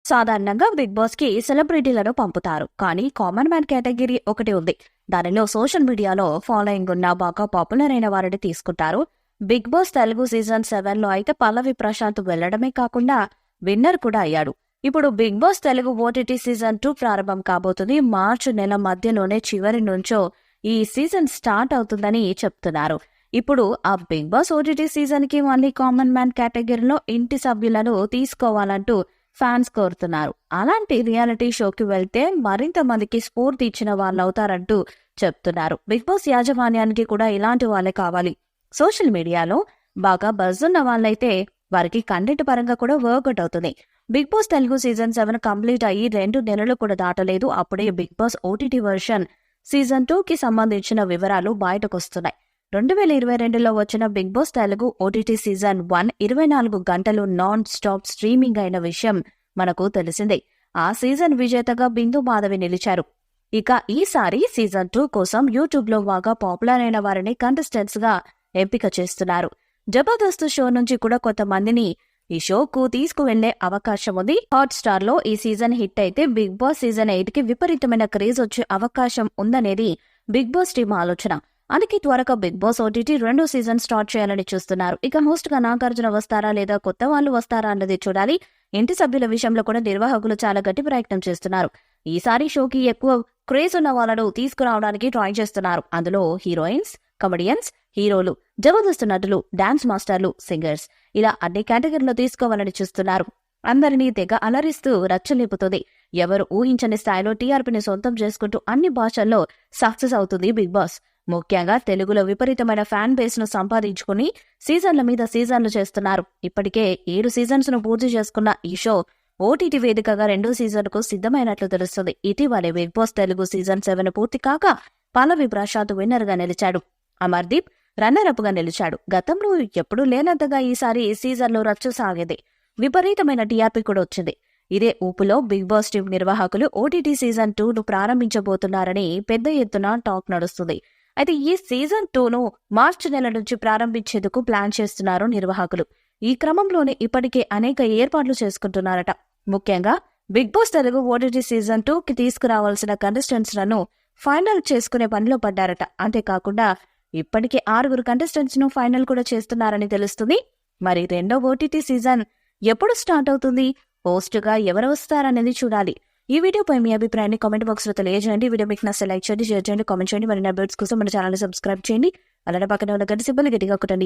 సాధారణంగా big boss కి సెలబ్రిటీలను పంపుతారు, కానీ కామన్ మ్యాన్ కేటగిరీ ఒకటి ఉంది. దానిలో సోషల్ మీడియాలో ఫాలోయింగ్ ఉన్న బాగా పాపులర్ అయిన వారిని తీసుకుంటారు. బిగ్ బాస్ తెలుగు సీజన్ 7 లో అయితే పల్లవి ప్రశాంత్ వెళ్లడమే కాకుండా విన్నర్ కూడా అయ్యాడు. ఇప్పుడు Bigg Boss Telugu OTT season 2 ప్రారంభం కాబోతుంది. మార్చి నెల మధ్యలోనే చివరి నుంచో ఈ సీజన్ స్టార్ట్ అవుతుందని చెప్తున్నారు. ఇప్పుడు ఆ బిగ్ బాస్ ఓటీటీ సీజన్ కి మళ్ళీ కామన్ మ్యాన్ కేటగిరీలో ఇంటి సభ్యులను తీసుకోవాలంటూ ఫ్యాన్స్ కోరుతున్నారు. అలాంటి రియాలిటీ షోకి వెళ్తే మరింత మందికి స్ఫూర్తి ఇచ్చిన వాళ్ళవుతారంటూ చెప్తున్నారు. బిగ్ బాస్ యాజమాన్యానికి కూడా ఇలాంటి వాళ్ళే కావాలి. సోషల్ మీడియాలో బాగా బజ్ ఉన్న వాళ్ళైతే వారికి కంటెంట్ పరంగా కూడా వర్కౌట్ అవుతుంది. Bigg Boss Telugu season 7 complete అయ్యి 2 నెలలు కూడా దాటలేదు. అప్పుడే Bigg Boss OTT version season 2 కి సంబంధించిన వివరాలు బయటకొస్తున్నాయి. 2022లో వచ్చిన Bigg Boss Telugu OTT season 1 24 గంటలు నాన్ స్టాప్ స్ట్రీమింగ్ అయిన విషయం మనకు తెలిసిందే. ఆ సీజన్ విజేతగా బిందు మాధవి నిలిచారు. ఇక ఈసారి సీజన్ 2 కోసం యూట్యూబ్ లో బాగా పాపులర్ అయిన వారిని కంటెస్టెంట్స్ గా ఎంపిక చేస్తున్నారు. జబర్దస్త్ షో నుంచి కూడా కొంతమందిని ఈ షోకు తీసుకువెళ్లే అవకాశం ఉంది. హాట్ స్టార్ లో ఈ సీజన్ హిట్ అయితే బిగ్ బాస్ సీజన్ 8 కి విపరీతమైన క్రేజ్ వచ్చే అవకాశం ఉందనేది బిగ్ బాస్ టీం ఆలోచన. అందుకే త్వరగా బిగ్ బాస్ ఓటీటీ 2వ సీజన్ స్టార్ట్ చేయాలని చూస్తున్నారు. ఇక హోస్ట్ గా నాగార్జున వస్తారా లేదా కొత్త వాళ్ళు వస్తారా అన్నది చూడాలి. ఇంటి సభ్యుల విషయంలో కూడా నిర్వాహకులు చాలా గట్టి ప్రయత్నం చేస్తున్నారు. ఈసారి షోకి ఎక్కువ క్రేజ్ ఉన్న వాళ్ళను తీసుకురావడానికి ట్రై చేస్తున్నారు. అందులో హీరోయిన్స్, కమెడియన్స్, హీరోలు, జబర్దస్త్ నటులు, డాన్స్ మాస్టర్లు, సింగర్స్ ఇలా అన్ని కేటగిరీలో తీసుకోవాలని చూస్తున్నారు. అందరినీ తెగ అలరిస్తూ రచ్చలేపుతుంది. ఎవరు ఊహించని స్థాయిలో టీఆర్పీని సొంతం చేసుకుంటూ అన్ని భాషల్లో సక్సెస్ అవుతుంది బిగ్ బాస్. ముఖ్యంగా తెలుగులో విపరీతమైన ఫ్యాన్ బేస్ ను సంపాదించుకుని సీజన్ల మీద సీజన్లు చేస్తున్నారు. ఇప్పటికే 7 సీజన్స్ ను పూర్తి చేసుకున్న ఈ షో ఓటీటీ వేదికగా 2వ సీజన్ కు సిద్ధమైనట్లు తెలుస్తుంది. ఇటీవలే బిగ్ బాస్ తెలుగు సీజన్ 7 పూర్తి కాక పల్లవి ప్రశాంత్ విన్నర్ గా నిలిచాడు. అమర్దీప్ రన్నర్ అప్ గా నిలిచాడు. గతంలో ఎప్పుడూ లేనంతగా ఈసారి ఈ సీజన్ లో రచ్చ సాగింది. విపరీతమైన టీఆర్పీ కూడా వచ్చింది. ఇదే ఊపులో బిగ్ బాస్ టీం నిర్వాహకులు ఓటీటీ సీజన్ 2 ను ప్రారంభించబోతున్నారని పెద్ద ఎత్తున టాక్ నడుస్తుంది. అయితే ఈ సీజన్ 2 ను మార్చి నెల నుంచి ప్రారంభించేందుకు ప్లాన్ చేస్తున్నారు నిర్వాహకులు. ఈ క్రమంలోనే ఇప్పటికే అనేక ఏర్పాట్లు చేసుకుంటున్నారట. ముఖ్యంగా Bigg Boss Telugu OTT season 2 కి తీసుకురావాల్సిన కంటెస్టెంట్స్ లను ఫైనల్ చేసుకునే పనిలో పడ్డారట. అంతేకాకుండా ఇప్పటికే 6 కంటెస్టెంట్స్ ను ఫైనల్ కూడా చేస్తున్నారని తెలుస్తుంది. మరి 2వ ఓటీటీ సీజన్ ఎప్పుడు స్టార్ట్ అవుతుంది? హోస్ట్ గా ఎవరు వస్తారనేది చూడాలి. ఈ వీడియోపై మీ అభిప్రాయాన్ని కామెంట్ బాక్స్ లో తెలియజేయండి. వీడియో మీకు నచ్చితే లైక్ చేయండి, షేర్ చేయండి, కామెంట్ చేయండి. మరిన్ని అప్డేట్స్ కోసం మన ఛానల్ ని సబ్స్క్రైబ్ చేయండి. అలానే పక్కన ఉన్న గంట సింబల్ గట్టిగా కొట్టండి.